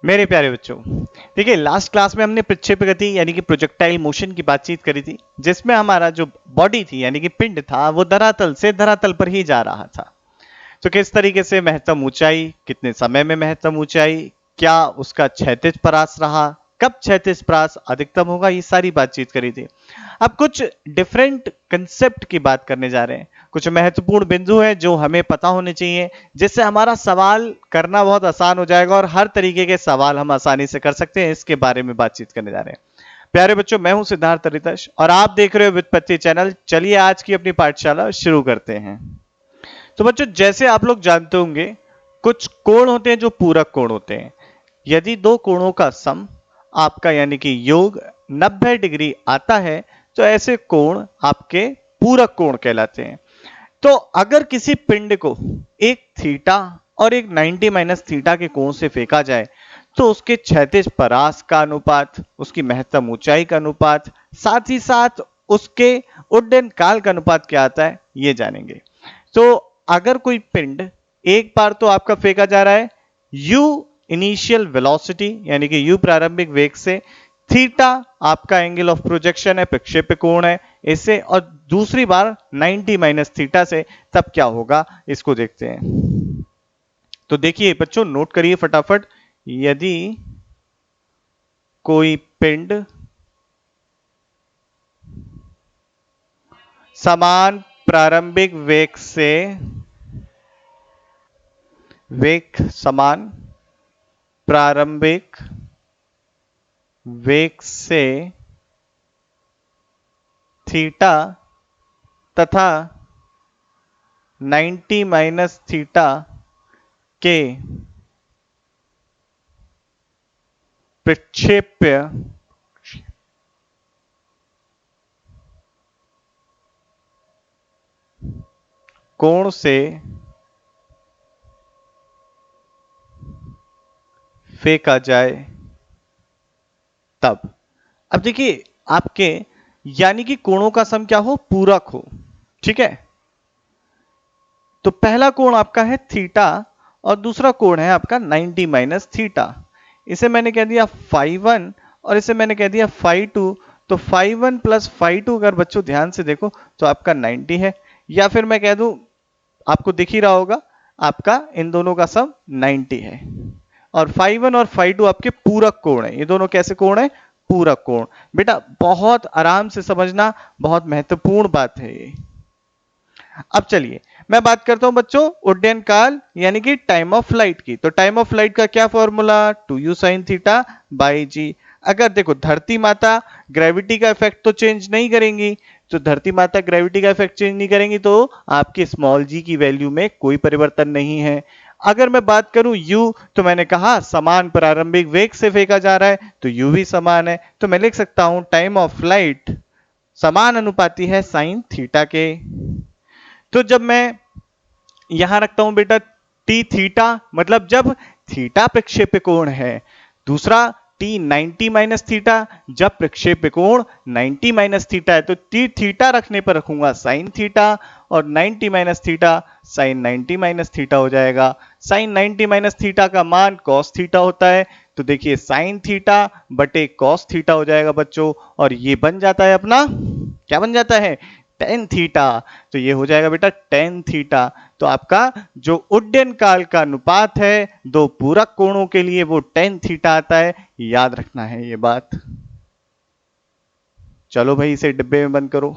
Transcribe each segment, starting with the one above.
मेरे प्यारे बच्चों, देखिए लास्ट क्लास में हमने प्रक्षेप्य गति यानी कि प्रोजेक्टाइल मोशन की बातचीत करी थी, जिसमें हमारा जो बॉडी थी यानी कि पिंड था वो धरातल से धरातल पर ही जा रहा था। तो किस तरीके से महत्तम ऊंचाई, कितने समय में महत्तम ऊंचाई, क्या उसका क्षैतिज परास रहा, कब क्षैतिज परास अधिकतम होगा, ये सारी बातचीत करी थी। अब कुछ डिफरेंट कंसेप्ट की बात करने जा रहे हैं। कुछ महत्वपूर्ण बिंदु हैं जो हमें पता होने चाहिए, जिससे हमारा सवाल करना बहुत आसान हो जाएगा और हर तरीके के सवाल हम आसानी से कर सकते हैं। इसके बारे में बातचीत करने जा रहे हैं। प्यारे बच्चों, मैं हूं सिद्धार्थ रितश और आप देख रहे हो व्युत्पत्ति चैनल। चलिए आज की अपनी पाठशाला शुरू करते हैं। तो बच्चों, जैसे आप लोग जानते होंगे, कुछ कोण होते हैं जो पूरक कोण होते हैं। यदि दो कोणों का सम आपका यानी कि योग 90 डिग्री आता है तो ऐसे कोण आपके पूरक कोण कहलाते हैं। तो अगर किसी पिंड को एक थीटा और एक 90 माइनस थीटा के कोण से फेंका जाए तो उसके क्षैतिज परास का अनुपात, उसकी महत्तम ऊंचाई का अनुपात, साथ ही साथ उसके उड्डयन काल का अनुपात क्या आता है, ये जानेंगे। तो अगर कोई पिंड एक बार तो आपका फेंका जा रहा है u इनिशियल वेलोसिटी यानी कि u प्रारंभिक वेग से, थीटा आपका एंगल ऑफ प्रोजेक्शन है, प्रक्षेप्य कोण है इससे, और दूसरी बार 90 माइनस थीटा से, तब क्या होगा इसको देखते हैं। तो देखिए बच्चों, नोट करिए फटाफट। यदि कोई पिंड समान प्रारंभिक वेग से, समान प्रारंभिक वेग से थीटा तथा 90 माइनस थीटा के प्रक्षेप्य कोण से फेंका जाए तब। अब देखिए आपके यानी कि कोणों का सम क्या हो, पूरक हो, ठीक है। तो पहला कोण आपका है थीटा और दूसरा कोण है आपका 90 माइनस थीटा। इसे मैंने कह दिया φ1 और इसे मैंने कह दिया φ2। तो φ1 प्लस φ2 अगर बच्चों ध्यान से देखो तो आपका 90 है, या फिर मैं कह दूं, आपको दिख ही रहा होगा, आपका इन दोनों का सम 90 है। और φ1 और φ2 आपके पूरक कोण है। ये दोनों कैसे कोण है, पूरक कोण। बेटा बहुत आराम से समझना, बहुत महत्वपूर्ण बात है ये। अब चलिए मैं बात करता हूं बच्चों उड्डयन काल यानी कि टाइम ऑफ फ्लाइट की। तो टाइम ऑफ फ्लाइट का क्या formula, 2u sin theta by g. अगर देखो धरती माता ग्रेविटी का इफेक्ट तो चेंज नहीं करेंगी, तो धरती माता ग्रेविटी का इफेक्ट चेंज नहीं करेंगी तो आपके स्मॉल जी की वैल्यू में कोई परिवर्तन नहीं है। अगर मैं बात करूं u, तो मैंने कहा समान प्रारंभिक वेग से फेंका जा रहा है तो u भी समान है, तो मैं लिख सकता हूं टाइम ऑफ फ्लाइट समान अनुपाती है साइन थीटा के। तो जब मैं यहां रखता हूं बेटा टी थीटा, मतलब जब थीटा प्रक्षेप्य कोण है, दूसरा टी 90 माइनस थीटा जब प्रक्षेप्य कोण 90 माइनस थीटा है, तो टी थीटा रखने पर रखूंगा साइन थीटा और 90 minus theta sine 90 minus theta हो जाएगा। साइन 90 माइनस थीटा का मान कॉस थीटा होता है, तो देखिए साइन थीटा बटे कॉस थीटा हो जाएगा बच्चों, और ये बन जाता है अपना, क्या बन जाता है, टेन थीटा। तो ये हो जाएगा बेटा टेन थीटा। तो आपका जो उड्डयन काल का अनुपात है दो पूरक कोणों के लिए वो टेन थीटा आता है, याद रखना है ये बात। चलो भाई इसे डिब्बे में बंद करो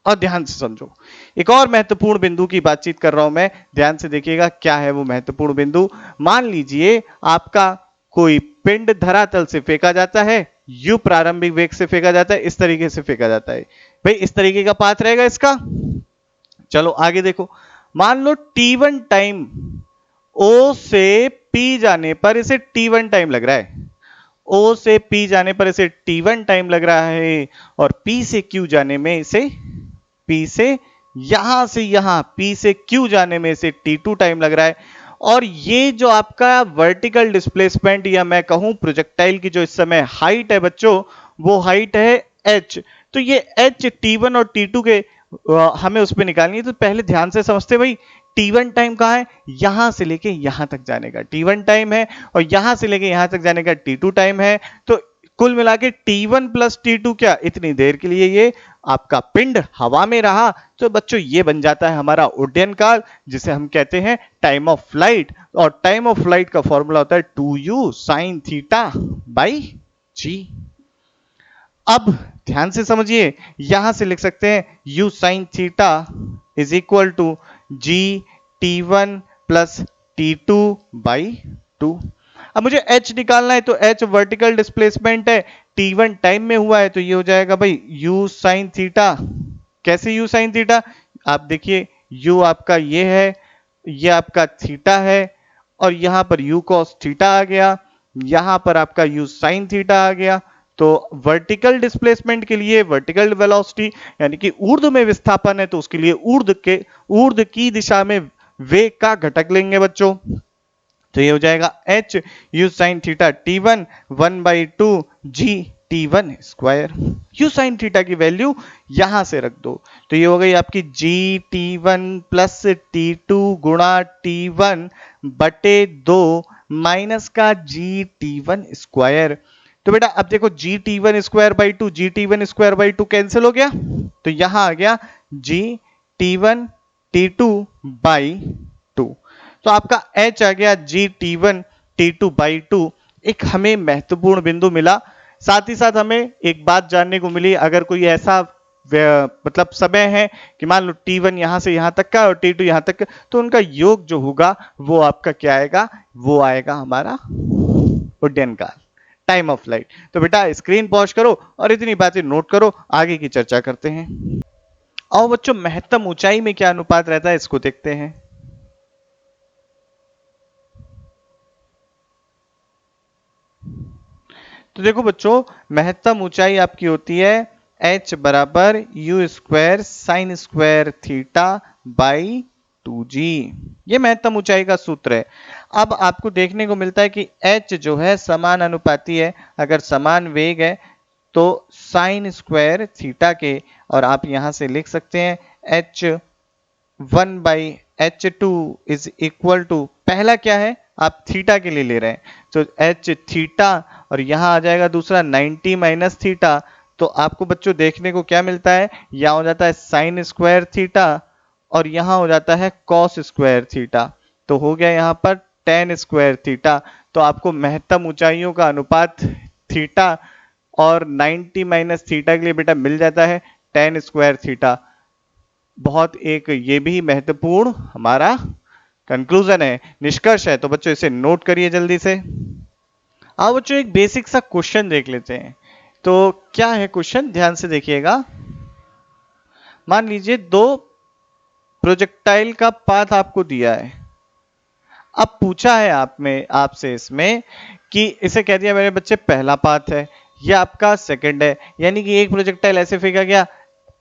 और ध्यान से समझो। एक और महत्वपूर्ण बिंदु की बातचीत कर रहा हूं मैं, ध्यान से देखिएगा क्या है वो महत्वपूर्ण बिंदु। मान लीजिए आपका कोई पिंड धरातल से फेंका जाता है, यू प्रारंभिक वेग से फेंका जाता है, इस तरीके से फेंका जाता है। भाई इस तरीके का पाथ रहेगा इसका। चलो आगे देखो, मान लो t1 टाइम O से P जाने पर इसे t1 टाइम लग रहा है, O से P जाने पर इसे t1 टाइम लग रहा है, और P से Q जाने में इसे, P से यहां से यहां P से Q जाने में इसे t2 टाइम लग रहा है। और ये जो आपका वर्टिकल डिस्प्लेसमेंट या मैं कहूं प्रोजेक्टाइल की जो इस समय हाइट है बच्चों, वो हाइट है h। तो ये h t1 और t2 के हमें उस पर निकालनी है। तो पहले ध्यान से समझते भाई, T1 टाइम कहाँ है, यहां से लेके यहां तक जाने का T1 टाइम है और यहां से लेके यहां तक जाने का T2 टाइम है। तो कुल मिला के T1 प्लस T2 क्या, इतनी देर के लिए ये आपका पिंड हवा में रहा। तो बच्चों ये बन जाता है हमारा उड्डयन काल, जिसे हम कहते हैं टाइम ऑफ फ्लाइट। और टाइम ऑफ फ्लाइट का फॉर्मूला होता है 2u साइन थीटा बाई जी। अब ध्यान से समझिए, यहां से लिख सकते हैं u sine theta is equal to g T1 plus T2 by 2। अब मुझे h निकालना है, तो h वर्टिकल डिस्प्लेसमेंट है, T1 टाइम में हुआ है, तो ये हो जाएगा भाई u साइन थीटा। कैसे u साइन थीटा, आप देखिए u आपका ये है, ये आपका थीटा है, और यहां पर u cos थीटा आ गया, यहां पर आपका u साइन थीटा आ गया। तो वर्टिकल डिस्प्लेसमेंट के लिए वर्टिकल वेलोसिटी यानी कि ऊर्ध्व में विस्थापन है, तो उसके लिए ऊर्ध्व की दिशा में वेग का घटक लेंगे बच्चों। तो ये हो जाएगा h u sine theta T1 1/2 g T1 square. u sine theta की वैल्यू यहां से रख दो, तो ये हो गई आपकी g T1 प्लस T2 गुणा T1 बटे 2 माइनस का g T1 स्क्वायर। तो बेटा अब देखो g T1 square by 2 g T1 square by 2 cancel हो गया, तो यहां आ गया जी T1 T2 बाई 2। तो आपका h आ गया जी T1 T2 बाई 2। एक हमें महत्वपूर्ण बिंदु मिला, साथ ही साथ हमें एक बात जानने को मिली, अगर कोई ऐसा मतलब समय है कि मान लो T1 यहां से यहां तक का और T2 यहां तक का, तो उनका योग जो होगा वो आपका क्या आएगा, वो आएगा हमारा उड्डयन काल, टाइम ऑफ फ्लाइट। तो बेटा स्क्रीन पॉज करो और इतनी बातें नोट करो, आगे की चर्चा करते हैं। आओ बच्चों, महत्तम ऊंचाई में क्या अनुपात रहता है इसको देखते हैं। तो देखो बच्चों, महत्तम ऊंचाई आपकी होती है h बराबर you square sine square theta by 2g। ये महत्तम ऊंचाई का सूत्र है। अब आपको देखने को मिलता है कि h जो है समान अनुपाती है, अगर समान वेग है तो साइन स्क्वायर थीटा के, और आप यहां से लिख सकते हैं h1 by h2 is equal to, पहला क्या है आप थीटा के लिए ले रहे हैं, तो h थीटा, और यहां आ जाएगा दूसरा 90 माइनस थीटा। तो आपको बच्चों देखने को क्या मिलता है, यहां हो जाता है साइन स्क्वायर थीटा और यहां हो जाता है कॉस स्क्वायर थीटा, तो हो गया यहां पर टेन स्क्वायर थीटा। तो आपको महत्तम ऊंचाइयों का अनुपात थीटा और 90 माइनस थीटा के लिए बेटा मिल जाता है टेन स्क्वायर थीटा। बहुत एक ये भी महत्वपूर्ण हमारा कंक्लूजन है, निष्कर्ष है। तो बच्चों इसे नोट करिए जल्दी से। आओ बच्चों एक बेसिक सा क्वेश्चन देख लेते हैं। तो क्या है क्वेश्चन, ध्यान से देखिएगा। मान लीजिए दो प्रोजेक्टाइल का पाथ आपको दिया है, अब पूछा है आपसे इसमें कि इसे कह दिया मेरे बच्चे पहला पाथ है, यह आपका सेकंड है, यानी कि एक प्रोजेक्टाइल ऐसे फेंका गया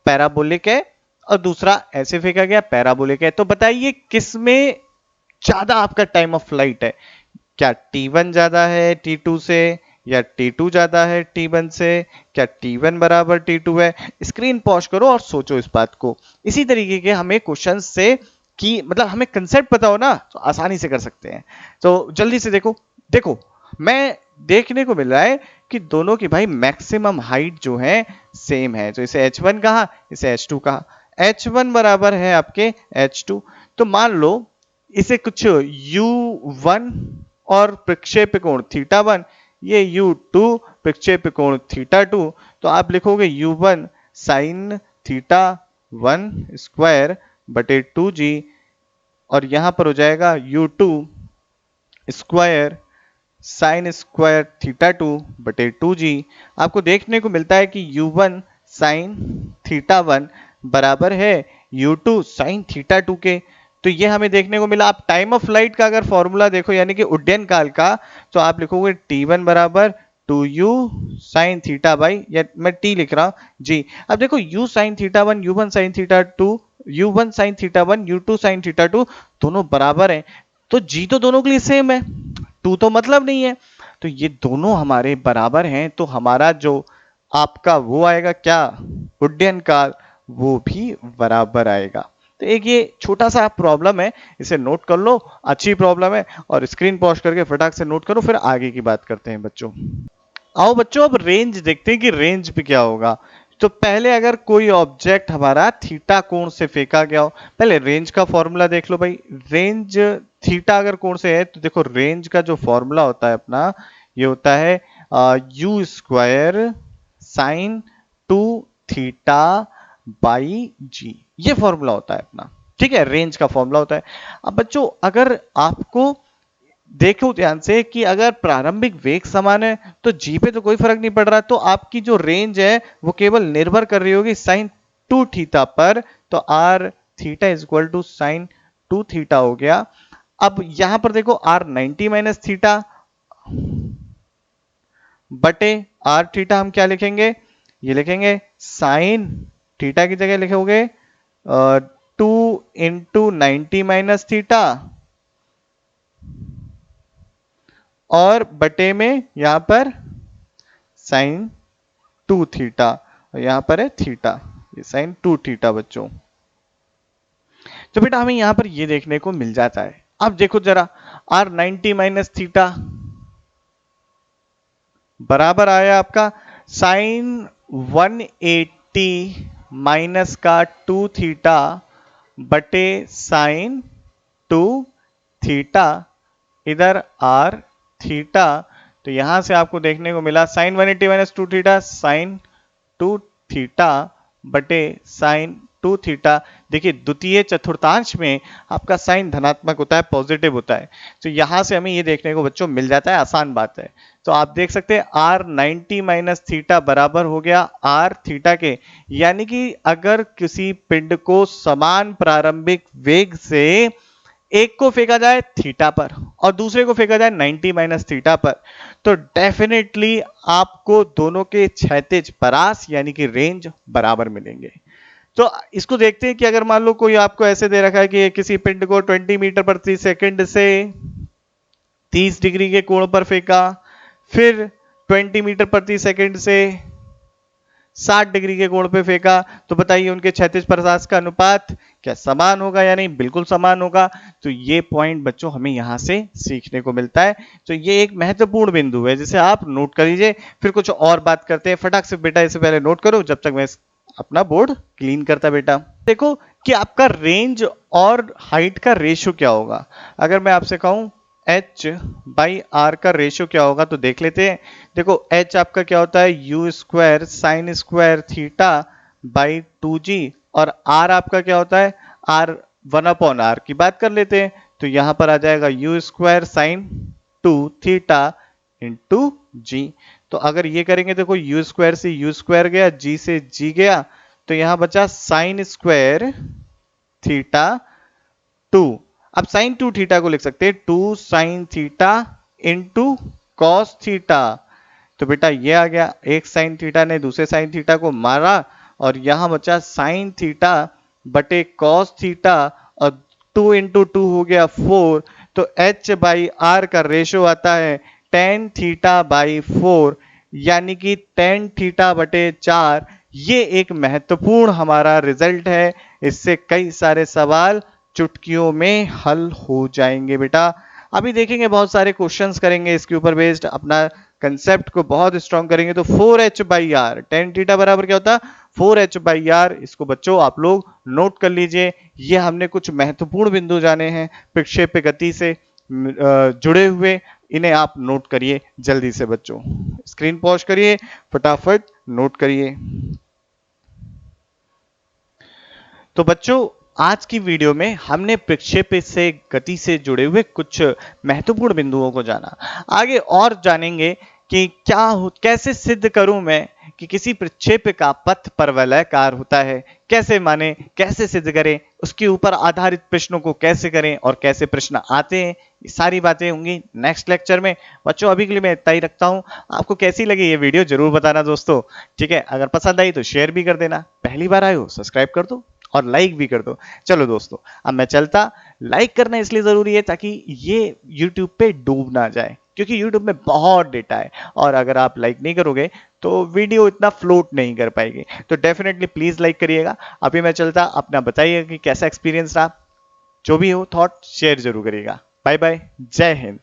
पैराबोलिक है और दूसरा ऐसे फेंका गया पैराबोलिक है। तो बताइए किसमें ज्यादा आपका टाइम ऑफ फ्लाइट है, क्या T1 ज्यादा है T2 से या T2 ज्यादा है T1 से, क्या T1 बराबर T2 है। स्क्रीन पॉज करो और सोचो इस बात को। इसी तरीके के हमें क्वेश्चन से कि मतलब हमें कंसेप्ट पता हो ना, तो आसानी से कर सकते हैं। तो जल्दी से देखो मैं देखने को मिल रहा है कि दोनों की भाई मैक्सिमम हाइट जो है सेम है, तो इसे h1 कहा, इसे h2 कहा। h1 बराबर है आपके h2, तो मान लो इसे कुछ u1 और प्रक्षेप कोण θ1, ये u2 प्रक्षेप कोण θ2, तो आप लिखोगे u1 साइन θ1 स्क्वायर बटे 2g, और यहां पर हो जाएगा u2 स्क्वायर साइन स्क्वायर θ2 बटे 2g। आपको देखने को मिलता है कि u1 साइन θ1 बराबर है u2 साइन θ2 के। तो ये हमें देखने को मिला। आप टाइम ऑफ फ्लाइट का अगर फॉर्मूला देखो यानी कि उड्डयन काल का, तो आप लिखोगे T1 बराबर 2u साइन थीटा बाई, या मैं T लिख रहा हूं जी। अब देखो u sine θ1 u1 sine θ2, u1 sine θ1 u2 sine θ2 दोनों बराबर हैं, तो g तो दोनों के लिए सेम है, 2 तो मतलब नहीं है, तो ये दोनों हमारे बराबर हैं। तो हमारा जो आपका वो आएगा क्या, उड्डयन काल, वो भी बराबर आएगा। तो एक ये छोटा सा प्रॉब्लम है, इसे नोट कर लो, अच्छी प्रॉब्लम है, और स्क्रीन पॉज करके फटाक से नोट करो, फिर आगे की बात करते हैं बच्चों। आओ बच्चों अब रेंज देखते हैं कि रेंज पे क्या होगा। तो पहले अगर कोई ऑब्जेक्ट हमारा थीटा कोण से फेंका गया हो, पहले रेंज का फॉर्मूला देख लो भाई। रेंज थीटा अगर कोण से है तो देखो रेंज का जो फॉर्मूला होता है अपना, ये होता है u square sine 2 theta by g, ये फॉर्मूला होता है अपना, ठीक है, रेंज का फॉर्मूला होता है। अब बच्चों अगर आपको देखो ध्यान से कि अगर प्रारंभिक वेग समान है तो जी पे तो कोई फर्क नहीं पड़ रहा, तो आपकी जो रेंज है वो केवल निर्भर कर रही होगी साइन 2 थीटा पर। तो R theta is equal to sine 2 theta हो गया। अब यहां पर देखो आर 90 माइनस थीटा बटे आर थीटा, हम क्या लिखेंगे, ये लिखेंगे साइन थीटा की जगह लिखोगे 2 इंटू 90 माइनस थीटा, और बटे में यहां पर साइन 2 थीटा, और यहां पर है थीटा, ये साइन 2 थीटा बच्चों। तो बेटा हमें यहां पर ये देखने को मिल जाता है। अब देखो जरा आर 90 माइनस थीटा बराबर आया आपका साइन 180 माइनस का 2 थीटा बटे साइन 2 थीटा, इधर आर थीटा। तो यहां से आपको देखने को मिला sine 180 minus 2 theta sine 2 theta बटे साइन 2 थीटा। देखिए द्वितीय चतुर्थांश में आपका साइन धनात्मक होता है, पॉजिटिव होता है, तो यहां से हमें ये देखने को बच्चों मिल जाता है, आसान बात है। तो आप देख सकते हैं आर 90 माइनस थीटा बराबर हो गया आर थीटा के, यानी कि अगर किसी पिंड को समान प्रारंभिक वेग से एक को फेंका जाए थीटा पर और दूसरे को फेंका जाए 90 माइनस थीटा पर, तो डेफिनेटली आपको दोनों के क्षैतिज परास यानी कि रेंज बराबर मिलेंगे। तो इसको देखते हैं कि अगर मान लो कोई आपको ऐसे दे रखा है कि किसी पिंड को 20 मीटर प्रति सेकंड से 30 डिग्री के कोण पर फेंका, फिर 20 मीटर प्रति सेकंड से 60 डिग्री के कोण पे फेंका, तो बताइए उनके क्षैतिज परास का अनुपात क्या समान होगा या नहीं? बिल्कुल समान होगा। तो ये पॉइंट बच्चों हमें यहां से सीखने को मिलता है। तो ये एक महत्वपूर्ण बिंदु है जिसे आप नोट कर लीजिए, फिर कुछ और बात करते हैं। फटाक से बेटा इसे पहले नोट करो जब तक मैं अपना बोर्ड क्लीन करता बेटा। देखो कि आपका रेंज और हाइट का रेशियो क्या होगा। अगर मैं आपसे कहूं h बाई आर का रेशियो क्या होगा तो देख लेते हैं। देखो h आपका क्या होता है u square sine square theta by 2g, और r आपका क्या होता है r 1/r की बात कर लेते हैं। तो यहां पर आ जाएगा you square sine 2 theta into जी। तो अगर ये करेंगे देखो यू स्क्वायर से यू स्क्वायर गया, जी से जी गया, तो यहां बचा साइन स्क्वायर थीटा 2। अब साइन 2 थीटा को लिख सकते हैं 2 sine theta into cos theta. तो बेटा ये आ गया, एक साइन थीटा ने दूसरे साइन थीटा को मारा और यहां बचा साइन थीटा बटे कॉस थीटा, और 2 इंटू 2 हो गया 4। तो h बाई आर का रेशियो आता है tan थीटा बाई 4, यानी कि tan थीटा बटे 4। ये एक महत्वपूर्ण हमारा रिजल्ट है, इससे कई सारे सवाल चुटकियों में हल हो जाएंगे बेटा। अभी देखेंगे बहुत सारे क्वेश्चंस करेंगे इसके ऊपर बेस्ड, अपना कंसेप्ट को बहुत स्ट्रॉन्ग करेंगे। तो 4h by are, tan theta बराबर क्या होता है 4h बाई आर। इसको बच्चों आप लोग नोट कर लीजिए। ये हमने कुछ महत्वपूर्ण बिंदु जाने हैं प्रक्षेप्य गति से जुड़े हुए, इन्हें आप नोट करिए जल्दी से बच्चों। स्क्रीन पॉज करिए, फटाफट नोट करिए। तो बच्चों आज की वीडियो में हमने प्रक्षेप्य से गति से जुड़े हुए कुछ महत्वपूर्ण बिंदुओं को जाना। आगे और जानेंगे कि कैसे सिद्ध करूं मैं कि किसी प्रक्षेप्य का पथ परवलयाकार होता है, कैसे माने, कैसे सिद्ध करें, उसके ऊपर आधारित प्रश्नों को कैसे करें और कैसे प्रश्न आते हैं, ये सारी बातें होंगी नेक्स्ट लेक्चर में। बच्चों अभी के लिए मैं इतना ही रखता हूं। आपको कैसी लगी ये वीडियो जरूर बताना दोस्तों, ठीक है। अगर पसंद आई तो शेयर भी कर देना, पहली बार आए हो सब्सक्राइब कर दो और लाइक भी कर दो। चलो दोस्तों अब मैं चलता, लाइक करना इसलिए जरूरी है ताकि ये YouTube पे डूब ना जाए। क्योंकि YouTube में बहुत डेटा है और अगर आप लाइक नहीं करोगे तो वीडियो इतना फ्लोट नहीं कर पाएगी। तो डेफिनेटली प्लीज लाइक करिएगा। अभी मैं चलता, अपना बताइएगा कि कैसा एक्सपीरियंस रहा, जो भी हो थॉट शेयर जरूर करिएगा। बाय बाय, जय हिंद।